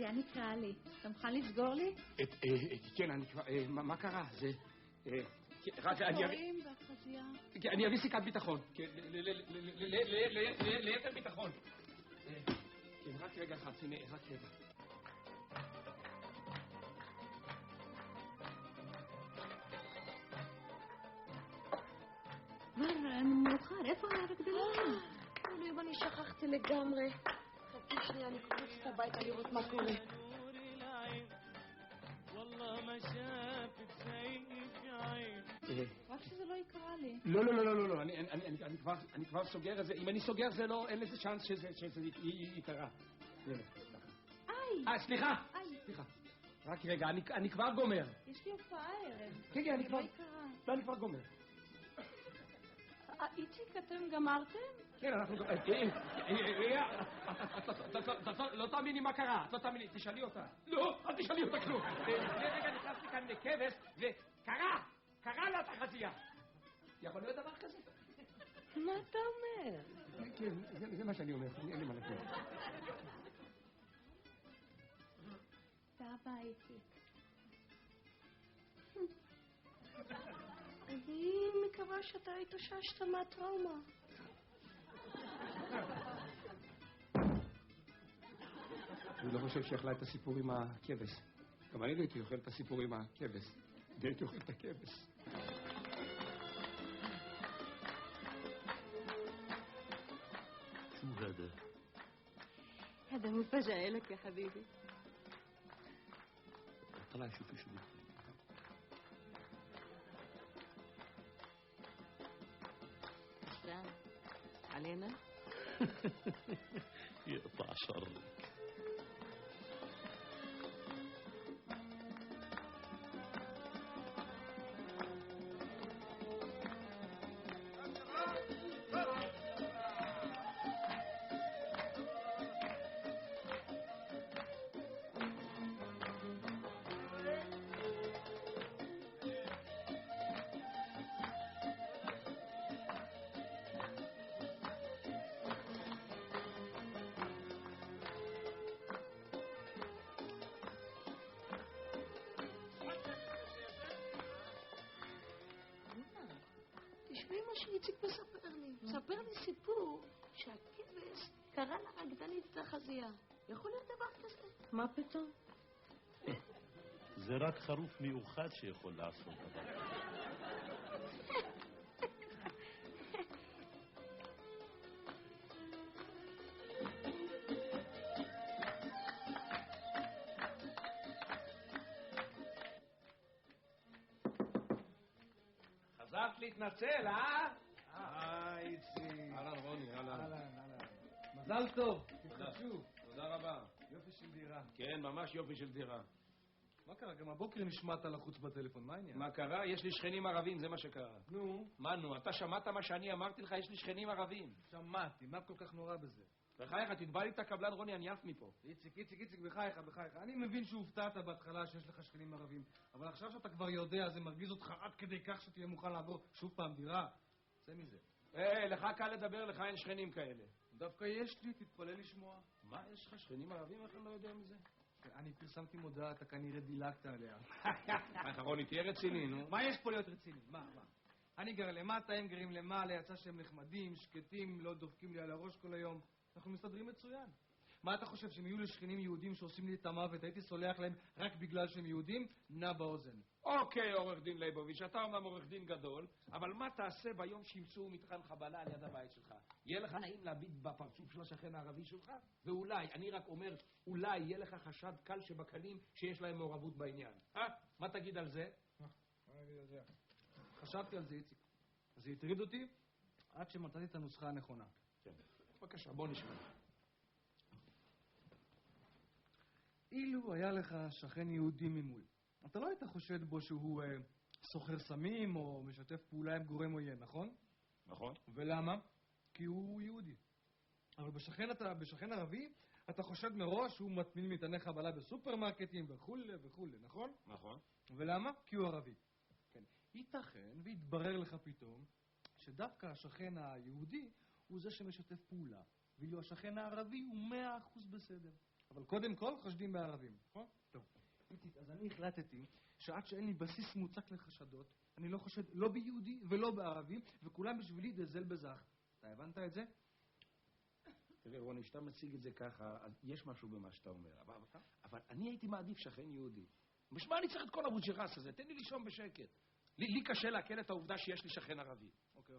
היציאה נקראה לי. אתה מוכן לסגור לי? כן, אני כבר... מה קרה? זה... רק אני אביא סיכת ביטחון. ליתר ביטחון. כן, רק רגע אחד, הנה, רק רגע. כבר מאוחר, איפה הגדולה? אם אני שכחתי לגמרי. חכי שנייה, אני קורצת הביתה לראות מה קורה. רק שזה לא יקרה לי. לא, אני כבר סוגר את זה. אם אני סוגר זה לא, אין לזה צ'אנס שזה יקרה. סליחה. רק רגע, אני כבר גומר. יש לי הופעה הערב. כן, אני כבר גומר. איציק, אתם גמרתם? כן, אנחנו... לא תאמיני מה קרה, לא תאמיני, תשאלי אותה. לא, אל תשאלי אותה כלום. לפני רגע נכנסתי כאן לכבש, וקרה לה תחזייה. יכול להיות דבר כזה? מה אתה אומר? כן, זה מה שאני אומר, אין לי מה להגיד. תאבא, איציק. אני מקווה שאתה התאוששת מהטראומה. אני לא חושב שאכלה את הסיפור עם הכבש. גם אני הייתי אוכל את הסיפור עם הכבש. הייתי אוכל את הכבש. شو هذا؟ هذا مفاجأة لك يا حبيبي. طلع شوفي شو بدك. سلام علينا. يقطع شرك. תשמעי מה שאיציק מספר לי. מספר לי סיפור שהכבש קרא לרקדנית את החזייה. יכול להיות דבר כזה? מה פתאום? זה רק חרוף מיוחד שיכול לעשות דבר. חזרת להתנצל, איציק. אהלן רוני, אהלן. מזל טוב, תתחדשו. תודה רבה. יופי של דירה. כן, ממש יופי של דירה. מה קרה? גם הבוקר נשמעת לחוץ בטלפון, מה העניין? מה קרה? יש לי שכנים ערבים, זה מה שקרה. נו? מה נו? אתה שמעת מה שאני אמרתי לך? יש לי שכנים ערבים. שמעתי, מה כל כך נורא בזה? בחייך, תתבע לי את הקבלן רוני, אני עף מפה. איציק, בחייך. אני מבין שהופתעת בהתחלה שיש לך שכנים ערבים, אבל עכשיו שאתה כבר יודע, זה מרגיז אותך עד כדי כך שתהיה מוכן לעבור שוב פעם דירה. צא מזה. לך קל לדבר, לך אין שכנים כאלה. דווקא יש לי, תתפלא לשמוע. מה, יש לך שכנים ערבים? איך אני לא יודע מזה? אני פרסמתי מודעה, אתה כנראה דילגת עליה. רוני, תהיה רציני, נו. מה יש פה להיות רציני? מה? אני גר למטה, הם גרים למעלה, יצא שהם נחמדים, שקטים, לא דופקים לי על הראש כל היום. אנחנו מסתדרים מצוין. מה אתה חושב, שהם יהיו לשכנים יהודים שעושים לי את המוות, הייתי סולח להם רק בגלל שהם יהודים? נע באוזן. אוקיי, עורך דין ליבוביץ', אתה אומנם עורך דין גדול, אבל מה תעשה ביום שימצאו מטחן חבלה על יד הבית שלך? יהיה לך נעים להביט בפרצוף של השכן הערבי שלך? ואולי, אני רק אומר, אולי יהיה לך חשד קל שבקלים שיש להם מעורבות בעניין. מה תגיד על זה? חשבתי על זה, איציק. זה הטריד אותי עד שמצאתי את הנוסחה הנכונה. כן. בבקשה, בוא נשמע. אילו היה לך שכן יהודי ממול, אתה לא היית חושד בו שהוא סוחר סמים או משתף פעולה עם גורם עוין, נכון? נכון. ולמה? כי הוא יהודי. אבל בשכן ערבי אתה חושד מראש שהוא מטמין מטעני חבלה בסופרמרקטים וכו', נכון? נכון. ולמה? כי הוא ערבי. כן. ייתכן ויתברר לך פתאום שדווקא השכן היהודי הוא זה שמשתף פעולה, ואילו השכן הערבי הוא 100% בסדר. אבל קודם כל חושדים בערבים, נכון? טוב. איציק, אז אני החלטתי שעד שאין לי בסיס מוצק לחשדות, אני לא חושד לא ביהודי ולא בערבי, וכולם בשבילי דזל בזך. אתה הבנת את זה? תראה, רוני, שאתה מציג את זה ככה, אז יש משהו במה שאתה אומר. אבל אני הייתי מעדיף שכן יהודי. בשביל מה אני צריך את כל הבוג'רס הזה? תן לי לישון בשקט. לי קשה לעכל את העובדה שיש לי שכן ערבי. אוקיי.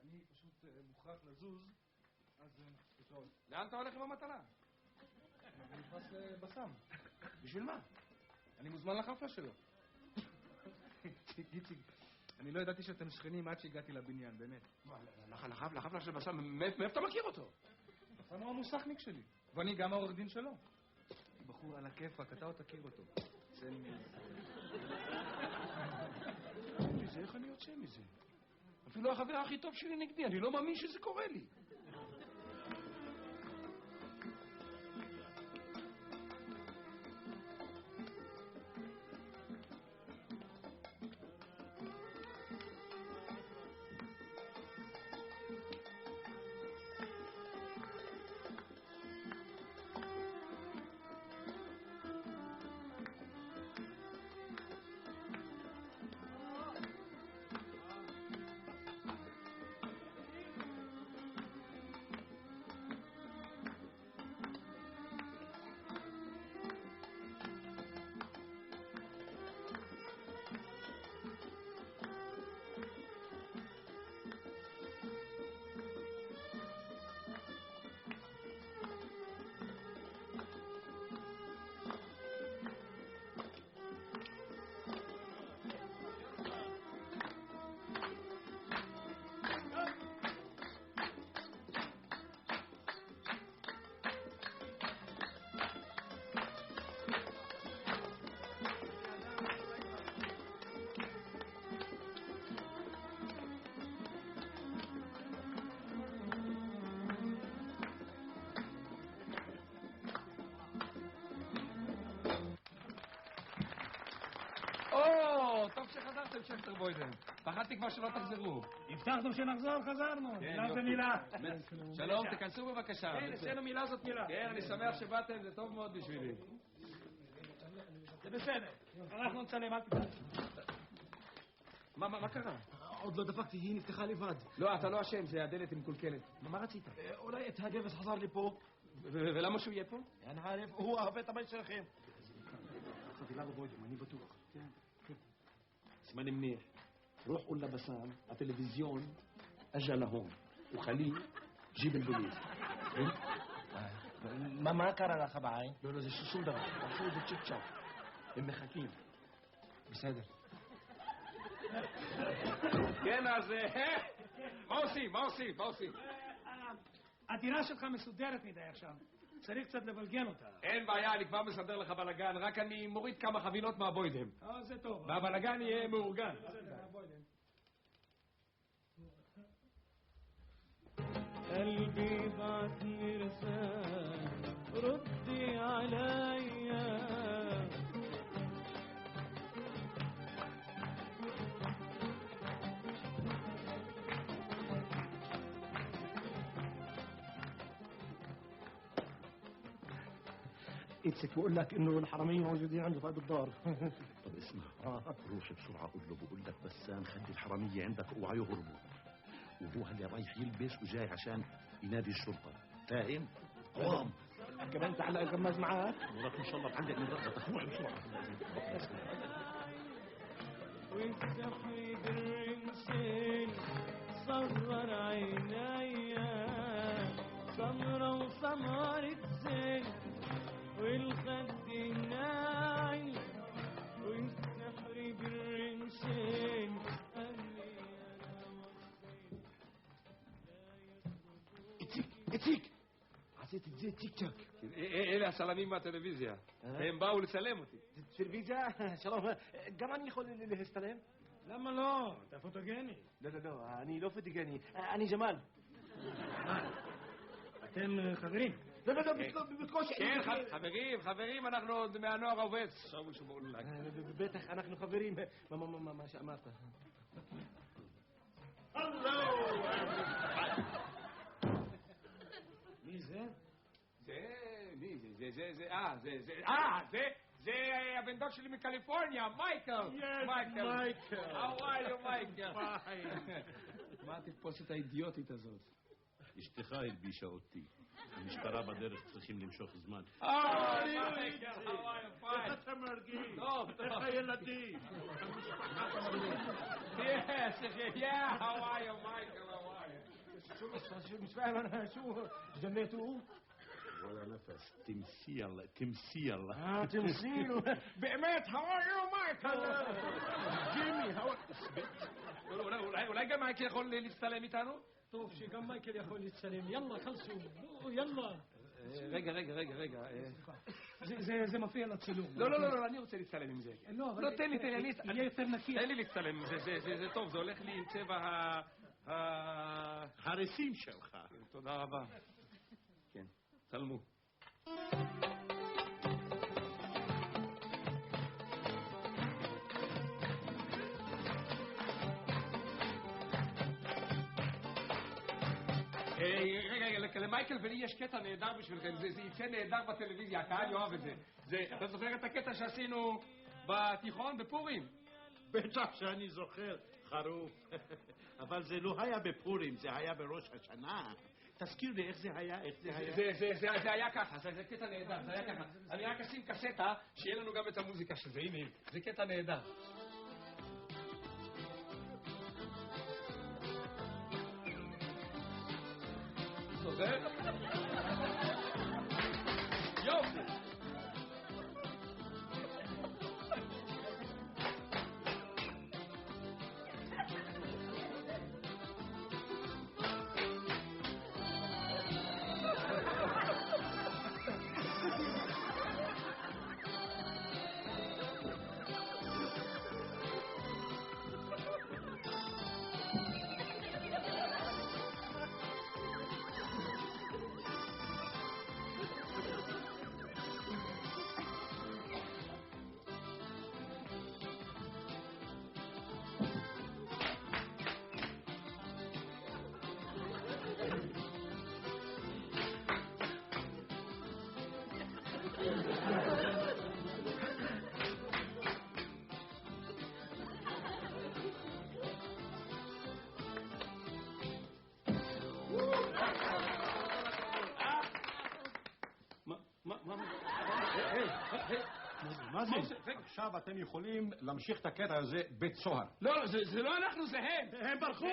אני פשוט מוכרח לזוז, אז תתראות. לאן אתה הולך עם המטלה? אני נכנס לבסם. בשביל מה? אני מוזמן לחפלה שלו. איציק, אני לא ידעתי שאתם שכנים עד שהגעתי לבניין, באמת. לחפלה של בסם, מאיפה אתה מכיר אותו? בסם הוא המוסכניק שלי, ואני גם העורך דין שלו. בחור על הכיפק, אתה עוד תכיר אותו. איך אני יוצא מזה? אפילו החבר הכי טוב שלי נגדי, אני לא מאמין שזה קורה לי. טוב שחזרתם, שכטר בוידן. פחדתי כבר שלא תחזרו. הבטחנו שנחזור, חזרנו. מילה זה מילה. שלום, תכנסו בבקשה. כן, אצלנו מילה זאת מילה. כן, אני שמח שבאתם, זה טוב מאוד בשבילי. זה בסדר. אנחנו נצלם, אל תדאג. מה קרה? עוד לא דפקתי, היא נפתחה לבד. לא, אתה לא אשם, זה הדלת היא מקולקלת. מה רצית? אולי את הגבס חזר לי פה. ולמה שהוא יהיה פה? אני עارف, הוא אוהב את הבית שלכם. חבילה בבוידם, אני בטוח. اسمعني منيح روح قول لبسام التلفزيون اجى لهون وخليه جيب البوليس מה קרה לך בעין? לא, זה שום דבר. תעשו את זה צ'יק צ'אק. הם מחכים. בסדר. כן, אז... מה עושים? הדירה שלך מסודרת מדי עכשיו. צריך קצת לבלגן אותה. אין בעיה, אני כבר מסדר לך בלגן, רק אני מוריד כמה חבילות מהבוידם. זה טוב. והבלגן יהיה מאורגן. قلبي بعتني رسالة ردي عليا إيتسك بقول لك إنه الحرامية موجودين عنده في قلب الدار. طب اسمع روح بسرعة قول له بقول لك بسام خلي الحرامية عندك اوعى يهربوا وهو هلا رايح يلبس وجاي عشان ينادي الشرطة فاهم؟ قوم كمان تعلق الغماز معاك وراك ان شاء الله تعلق من رقبتك روح بسرعة والسحر بالرمسين صغر عينيا سمرة وسمرة زين والخد ناعي والسحر بالرمسين إيتسك عسيت تزيد تيك توك. אלה הצלמים מהטלוויזיה. הם באו לצלם אותי. טלוויזיה? שלום. גם אני יכול להסתלם? למה לא? אתה פוטוגני. לא, אני לא פוטוגני. אני ג'מאל. אתם חברים? לא, בקושי. כן, חברים, אנחנו עוד מהנוער העובד. עכשיו מישהו באולג. בטח, אנחנו חברים. מה שאמרת. מי זה? זה זה הבן דוד שלי מקליפורניה, מייקל. מייקל. How are you, מייקל? מה התתפוסת האידיוטית הזאת? אשתך הלבישה אותי. המשטרה בדרך צריכים למשוך זמן. מייקל, how are you? איך אתה מרגיש? טוב. איך הילדים? Yes, yeah, how are you, Michael? How are you? مش فاهم انا شو جنيته ولا نفس. تمثيل. تمثيل באמת, how are you, מייקל? جيمي אולי גם מייקל יכול להצטלם איתנו? טוב, שגם מייקל יכול להצטלם. יאללה, חלסו. יאללה. רגע. זה מפריע לצילום. לא, אני רוצה להצטלם עם זה. לא, תן לי, יהיה יותר נקי. תן לי להצטלם עם זה, זה טוב, זה הולך לי עם צבע הריסים שלך. תודה רבה. כן, צלמו. רגע, למייקל ולי יש קטע נהדר בשבילכם, זה יצא נהדר בטלוויזיה, הקהל יאהב את זה. אתה זוכר את הקטע שעשינו בתיכון, בפורים? בטח שאני זוכר, חרוף. אבל זה לא היה בפורים, זה היה בראש השנה. תזכיר לי איך זה היה, זה היה ככה, זה קטע נהדר, זה היה ככה. אני רק אשים קסטה, שיהיה לנו גם את המוזיקה של זה, הנה, זה קטע נהדר. זוכר? יופי! מה זה? עכשיו אתם יכולים להמשיך את הקטע הזה בית סוהר. לא, זה לא אנחנו, זה הם. הם ברחו.